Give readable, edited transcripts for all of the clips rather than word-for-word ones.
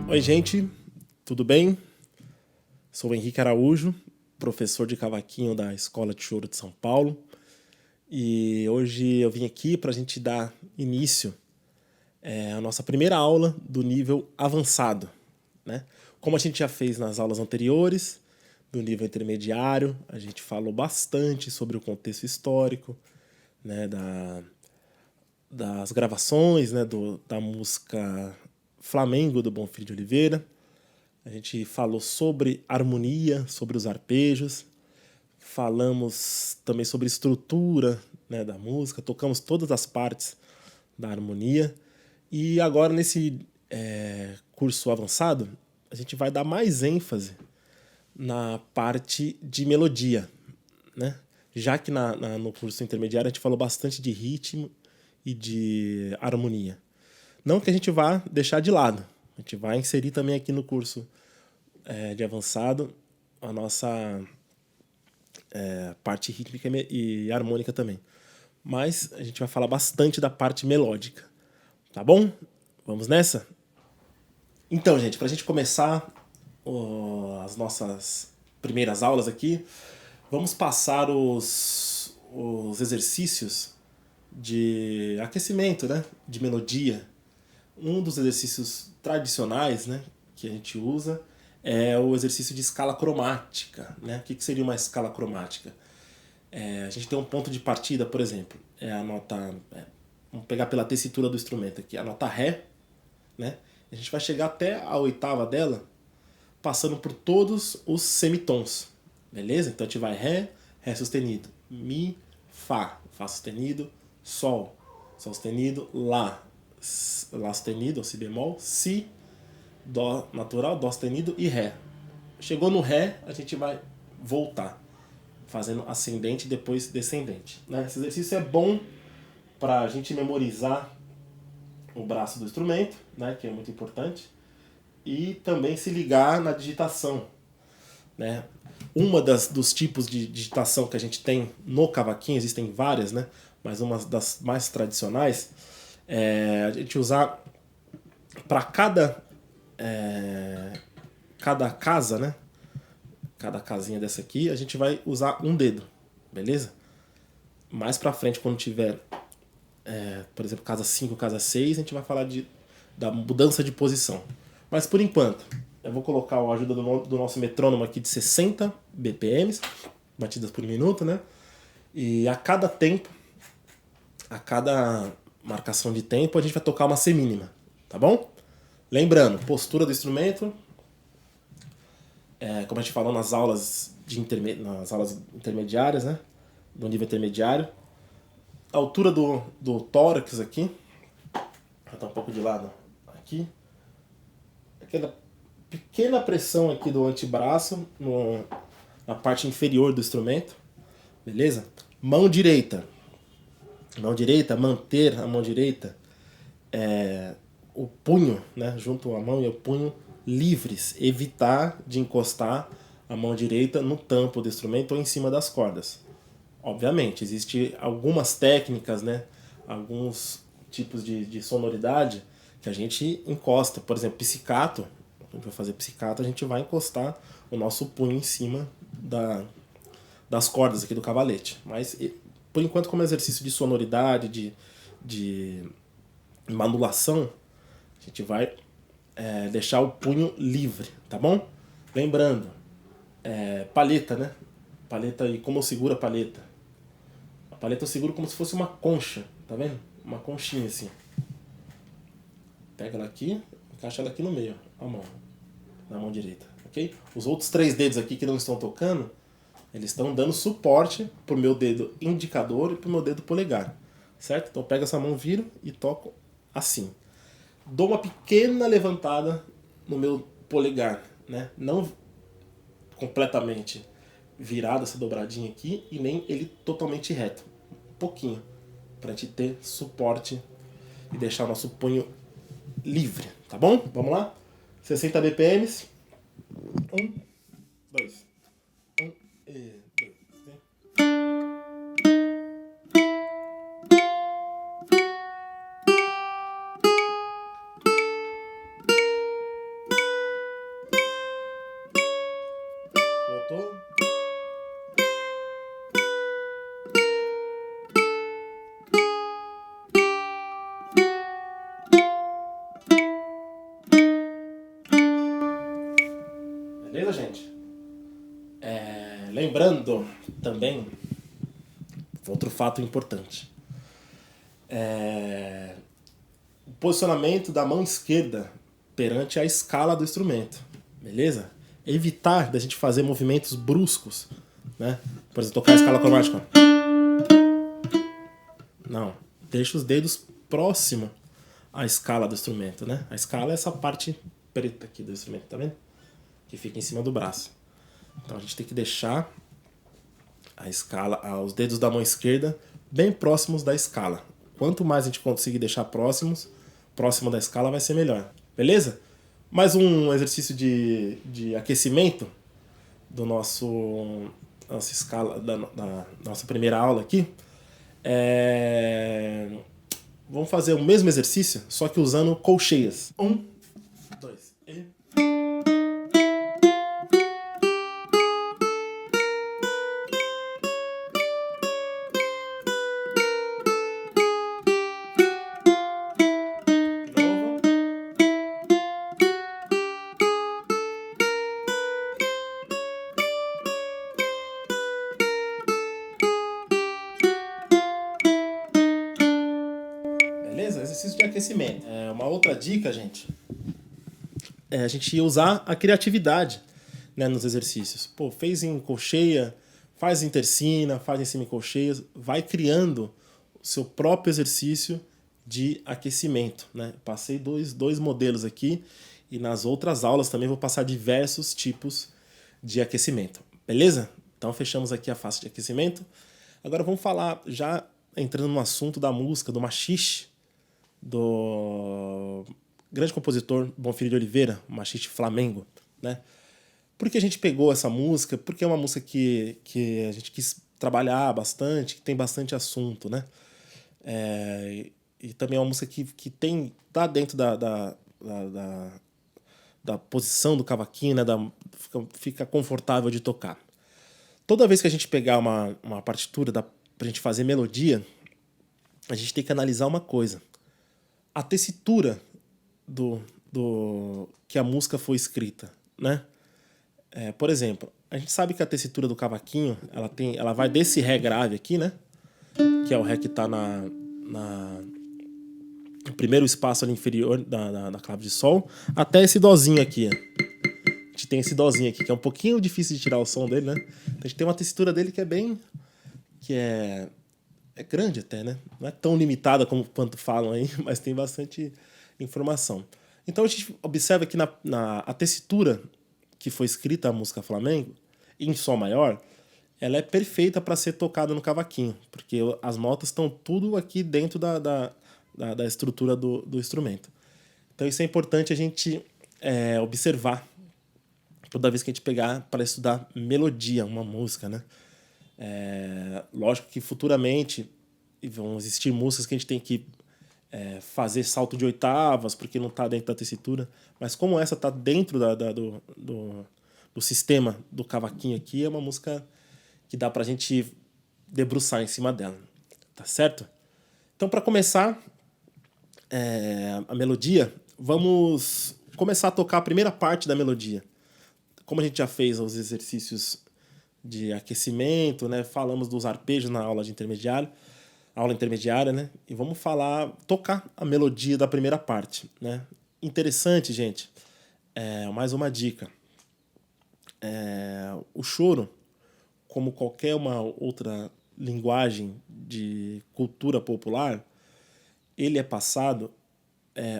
Oi, gente, tudo bem? Sou o Henrique Araújo, professor de cavaquinho da Escola de Choro de São Paulo. E hoje eu vim aqui para a gente dar início à nossa primeira aula do nível avançado, né? Como a gente já fez nas aulas anteriores, do nível intermediário, a gente falou bastante sobre o contexto histórico, né, das gravações, né, da música Flamengo do Bonfim de Oliveira. A gente falou sobre harmonia, sobre os arpejos, falamos também sobre estrutura, né, da música, tocamos todas as partes da harmonia. E agora, nesse curso avançado, a gente vai dar mais ênfase na parte de melodia, né? Já que no curso intermediário a gente falou bastante de ritmo e de harmonia. Não que a gente vá deixar de lado, a gente vai inserir também aqui no curso de avançado a nossa parte rítmica e harmônica também. Mas a gente vai falar bastante da parte melódica, tá bom? Vamos nessa? Então, gente, para a gente começar as nossas primeiras aulas aqui, vamos passar os exercícios de aquecimento, né? De melodia. Um dos exercícios tradicionais, né, que a gente usa é o exercício de escala cromática, né? O que seria uma escala cromática? A gente tem um ponto de partida, por exemplo, a nota... vamos pegar pela tessitura do instrumento aqui, a nota Ré, né? A gente vai chegar até a oitava dela, passando por todos os semitons, beleza? Então a gente vai Ré, Ré sustenido, Mi, Fá, Fá sustenido, Sol, Sol sustenido, Lá, Lá sustenido, ou Si bemol, Si, Dó natural, Dó sustenido e Ré. Chegou no Ré, a gente vai voltar, fazendo ascendente e depois descendente, né? Esse exercício é bom para a gente memorizar o braço do instrumento, né, que é muito importante, e também se ligar na digitação, né? Uma dos tipos de digitação que a gente tem no cavaquinho, existem várias, né, mas uma das mais tradicionais é a gente usar para cada casa, né, cada casinha dessa aqui, a gente vai usar um dedo, beleza? Mais pra frente, quando tiver por exemplo, casa 5, casa 6, a gente vai falar da mudança de posição. Mas por enquanto, eu vou colocar a ajuda do nosso metrônomo aqui de 60 BPMs, batidas por minuto, né? E a cada tempo, a cada marcação de tempo, a gente vai tocar uma semínima, tá bom? Lembrando, postura do instrumento, como a gente falou nas aulas, nas aulas intermediárias, né? Do nível intermediário. A altura do tórax aqui, vou botar um pouco de lado aqui, aquela pequena pressão aqui do antebraço na parte inferior do instrumento, beleza? Mão direita, manter a mão direita, o punho, né, junto à mão e o punho livres, evitar de encostar a mão direita no tampo do instrumento ou em cima das cordas. Obviamente, existem algumas técnicas, né? Alguns tipos de sonoridade que a gente encosta. Por exemplo, pizzicato. Quando a gente vai fazer pizzicato, a gente vai encostar o nosso punho em cima das cordas aqui do cavalete. Mas, por enquanto, como exercício de sonoridade, de manulação, a gente vai deixar o punho livre, tá bom? Lembrando, palheta, né? Palheta, e como eu seguro a palheta? A palheta eu seguro como se fosse uma concha, tá vendo? Uma conchinha assim. Pega ela aqui, encaixa ela aqui no meio, ó, a mão, na mão direita, ok? Os outros 3 dedos aqui que não estão tocando, eles estão dando suporte pro meu dedo indicador e pro meu dedo polegar, certo? Então eu pego essa mão, viro e toco assim. Dou uma pequena levantada no meu polegar, né? Não completamente virado essa dobradinha aqui e nem ele totalmente reto. Um pouquinho, pra gente ter suporte e deixar o nosso punho livre, tá bom? Vamos lá? 60 BPMs. 1, 2. 1 e 2. Beleza, gente? Lembrando também outro fato importante. O posicionamento da mão esquerda perante a escala do instrumento. Beleza? Evitar da gente fazer movimentos bruscos, né? Por exemplo, tocar a escala cromática. Não. Deixa os dedos próximo à escala do instrumento, né? A escala é essa parte preta aqui do instrumento, tá vendo? Que fica em cima do braço. Então a gente tem que deixar a escala, os dedos da mão esquerda bem próximos da escala. Quanto mais a gente conseguir deixar próximo da escala, vai ser melhor. Beleza? Mais um exercício de aquecimento do nossa escala, da nossa primeira aula aqui. Vamos fazer o mesmo exercício, só que usando colcheias. 1, 2 e... Beleza? Exercício de aquecimento. Uma outra dica, gente, é a gente ia usar a criatividade, né, nos exercícios. Pô, fez em colcheia, faz em tercina, faz em semicolcheias, vai criando o seu próprio exercício de aquecimento, né? Passei dois modelos aqui e nas outras aulas também vou passar diversos tipos de aquecimento. Beleza? Então fechamos aqui a fase de aquecimento. Agora vamos falar, já entrando no assunto da música, do machixe, do grande compositor Bonfilho de Oliveira, o machixe flamengo, né? Por que a gente pegou essa música? Porque é uma música que a gente quis trabalhar bastante, que tem bastante assunto, né? E também é uma música que tá dentro da posição do cavaquinho, né? Fica confortável de tocar. Toda vez que a gente pegar uma partitura pra gente fazer melodia, a gente tem que analisar uma coisa. A tessitura que a música foi escrita, né? Por exemplo, a gente sabe que a tessitura do cavaquinho, ela vai desse Ré grave aqui, né? Que é o Ré que tá no primeiro espaço ali inferior da clave de Sol, até esse Dózinho aqui, ó. A gente tem esse Dózinho aqui, que é um pouquinho difícil de tirar o som dele, né? A gente tem uma tessitura dele que é grande até, né? Não é tão limitada como quanto falam aí, mas tem bastante informação. Então a gente observa que a tessitura que foi escrita a música Flamengo, em Sol maior, ela é perfeita para ser tocada no cavaquinho, porque as notas estão tudo aqui dentro da estrutura do instrumento. Então isso é importante a gente observar toda vez que a gente pegar para estudar melodia, uma música, né? Lógico que futuramente vão existir músicas que a gente tem que fazer salto de oitavas porque não está dentro da tessitura, mas como essa está dentro do sistema do cavaquinho aqui, é uma música que dá pra gente debruçar em cima dela, tá certo? Então, para começar a melodia, vamos começar a tocar a primeira parte da melodia. Como a gente já fez os exercícios de aquecimento, né? Falamos dos arpejos na aula intermediária, né? E vamos tocar a melodia da primeira parte, né? Interessante, gente, mais uma dica. O choro, como qualquer uma outra linguagem de cultura popular, ele é passado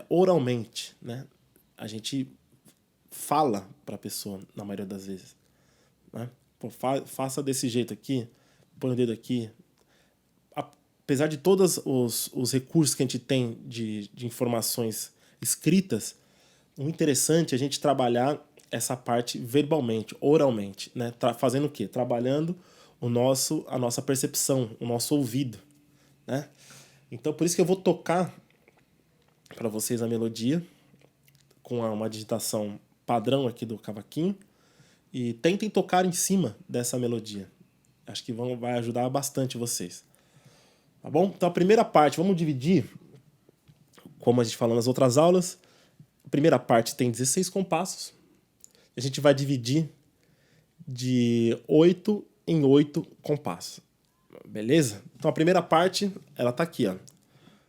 oralmente, né? A gente fala para a pessoa, na maioria das vezes, né? Pô, faça desse jeito aqui, põe o dedo aqui. Apesar de todos os recursos que a gente tem de informações escritas, o interessante é a gente trabalhar essa parte verbalmente, oralmente, né? Fazendo o quê? Trabalhando a nossa percepção, o nosso ouvido, né? Então, por isso que eu vou tocar para vocês a melodia com uma digitação padrão aqui do cavaquinho e tentem tocar em cima dessa melodia. Acho que vai ajudar bastante vocês. Tá bom? Então, a primeira parte, vamos dividir, como a gente falou nas outras aulas. A primeira parte tem 16 compassos. a gente vai dividir de 8 em 8 compassos. Beleza? Então a primeira parte, ela tá aqui, ó.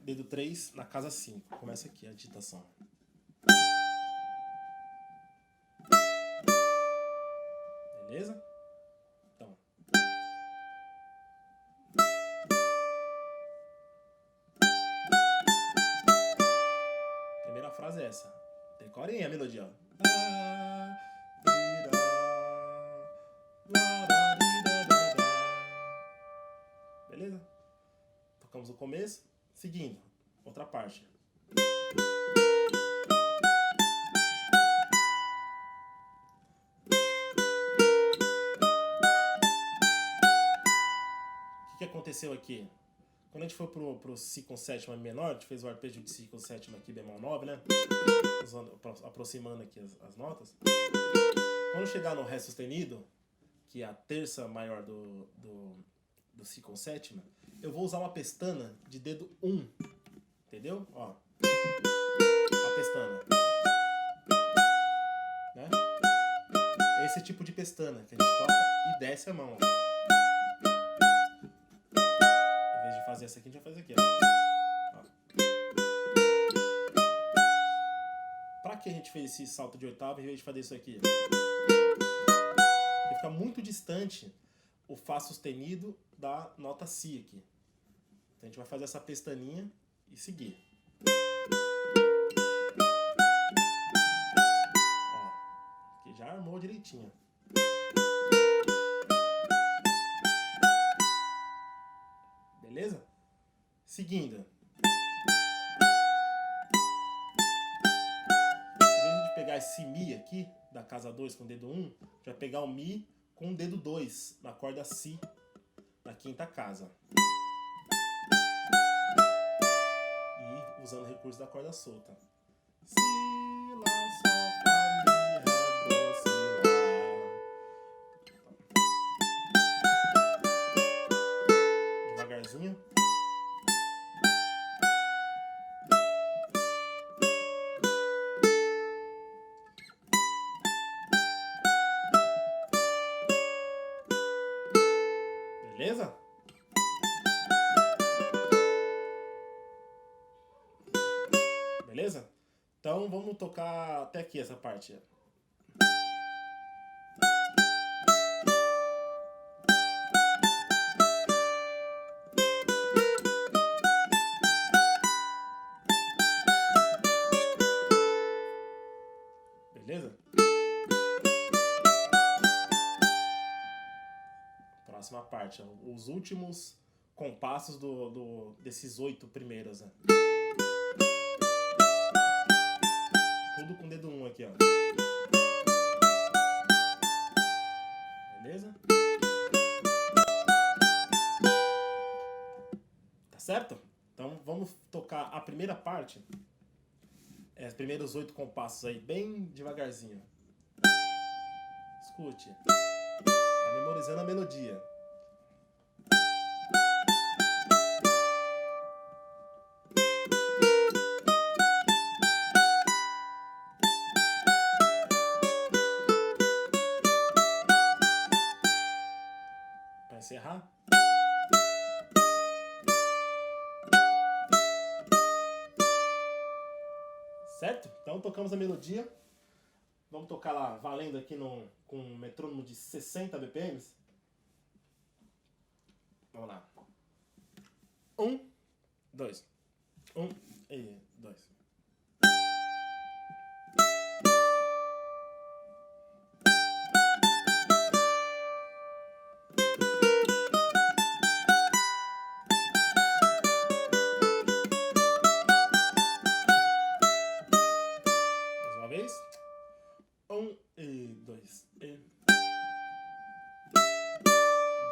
Dedo 3 na casa 5. Começa aqui a digitação. Beleza? Então. Primeira frase é essa. Decorem a melodia, ó. Beleza? Tocamos o começo. Seguindo. Outra parte. O que aconteceu aqui? Quando a gente foi pro Si com sétima menor, a gente fez o arpejo de Si com sétima aqui, bemol 9, né? Aproximando aqui as notas. Quando chegar no Ré sustenido, que é a terça maior do Si com sétima, eu vou usar uma pestana de dedo 1. Entendeu? Ó. A pestana. Né? Esse tipo de pestana que a gente toca e desce a mão. Ó. Em vez de fazer essa aqui, a gente vai fazer aqui. Ó. Pra que a gente fez esse salto de oitava em vez de fazer isso aqui? Porque fica muito distante o Fá sustenido da nota Si aqui. Então a gente vai fazer essa pestaninha e seguir. Ó, aqui já armou direitinho. Beleza? Seguindo. Em vez de pegar esse Mi aqui, da casa 2 com o dedo 1, a gente vai pegar o Mi com o dedo 2, na corda Si, na quinta casa. E usando o recurso da corda solta. Si, Lá, Sol, Fá, Mi, Ré, Dó, Si, Lá. Devagarzinho. Beleza? Beleza? Então vamos tocar até aqui essa parte. Beleza? Próxima parte, ó. Os últimos compassos desses 8 primeiros, né? Tudo com o dedo 1 aqui, ó. Beleza? Tá certo? Então vamos tocar a primeira parte. Os primeiros 8 compassos aí, bem devagarzinho. Escute. Tá memorizando a melodia. Para encerrar. Certo? Então tocamos a melodia. Vamos tocar lá, valendo aqui com um metrônomo de 60 BPMs. Vamos lá. 1, 2. 1 e 2. Mais uma vez. 1 e 2 e...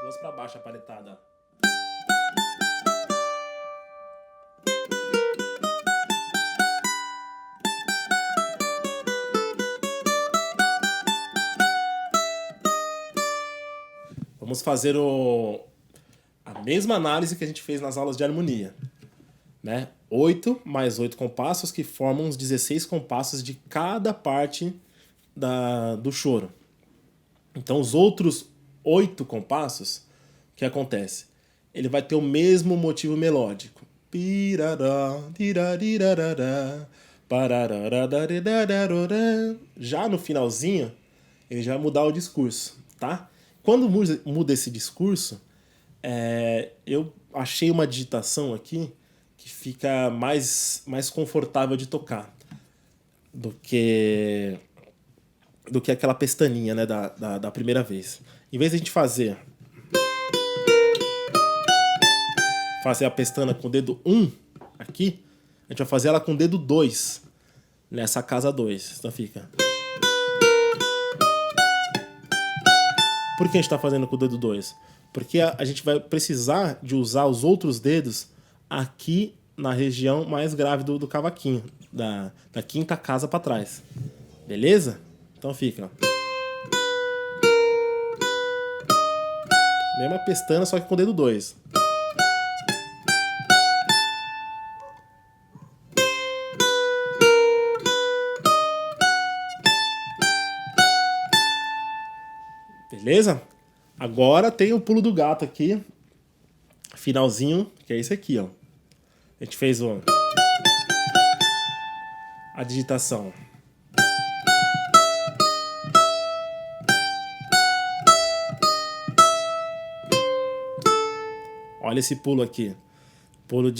Duas para baixo a paletada. Vamos fazer a mesma análise que a gente fez nas aulas de harmonia, né? 8 mais 8 compassos que formam os 16 compassos de cada parte do choro. Então os outros 8 compassos, o que acontece? Ele vai ter o mesmo motivo melódico. Já no finalzinho, ele já vai mudar o discurso, tá? Quando muda esse discurso, eu achei uma digitação aqui que fica mais confortável de tocar do que aquela pestaninha, né, da primeira vez. Em vez de a gente fazer a pestana com o dedo 1 aqui, a gente vai fazer ela com o dedo 2 nessa casa 2. Então fica. Por que a gente está fazendo com o dedo 2? Porque a gente vai precisar de usar os outros dedos aqui na região mais grave do cavaquinho, da quinta casa para trás. Beleza? Então fica. Mesma pestana, só que com o dedo 2. Beleza? Agora tem o pulo do gato aqui. Finalzinho, que é esse aqui, ó. A gente fez a digitação. Olha esse pulo aqui. Pulo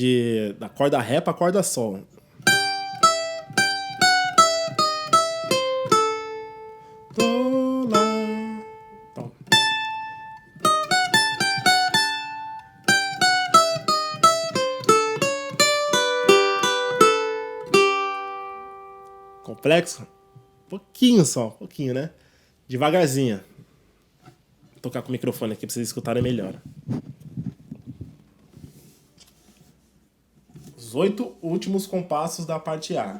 da corda ré para corda sol. Dó, lá. Então. Complexo? Pouquinho só, pouquinho, né? Devagarzinho. Vou tocar com o microfone aqui para vocês escutarem melhor. Os 8 últimos compassos da parte A. A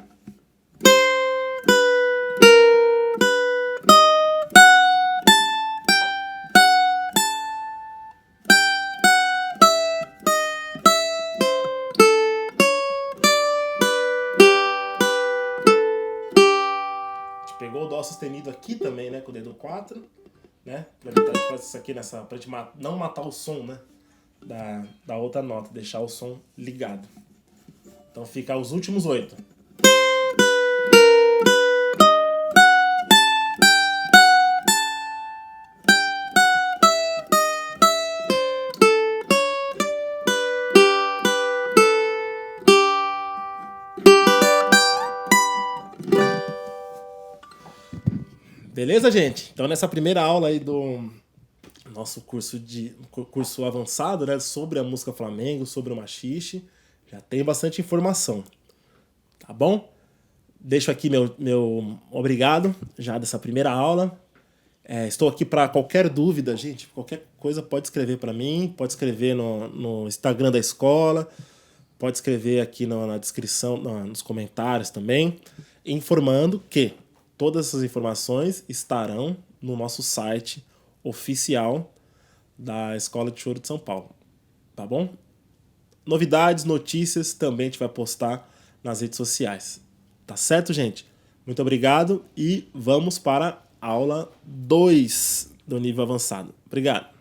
gente pegou o dó sustenido aqui também, né, com o dedo 4, né? Pra evitar de fazer isso aqui pra gente não matar o som, né, da outra nota, deixar o som ligado. Então fica os últimos 8. Beleza, gente? Então nessa primeira aula aí do nosso curso avançado, né, sobre a música flamengo, sobre o machixe, já tem bastante informação, tá bom? Deixo aqui meu obrigado já dessa primeira aula. Estou aqui para qualquer dúvida, gente. Qualquer coisa pode escrever para mim, pode escrever no Instagram da escola, pode escrever aqui na descrição, nos comentários também, informando que todas essas informações estarão no nosso site oficial da Escola de Choro de São Paulo, tá bom? Novidades, notícias também a gente vai postar nas redes sociais. Tá certo, gente? Muito obrigado e vamos para a aula 2 do nível avançado. Obrigado.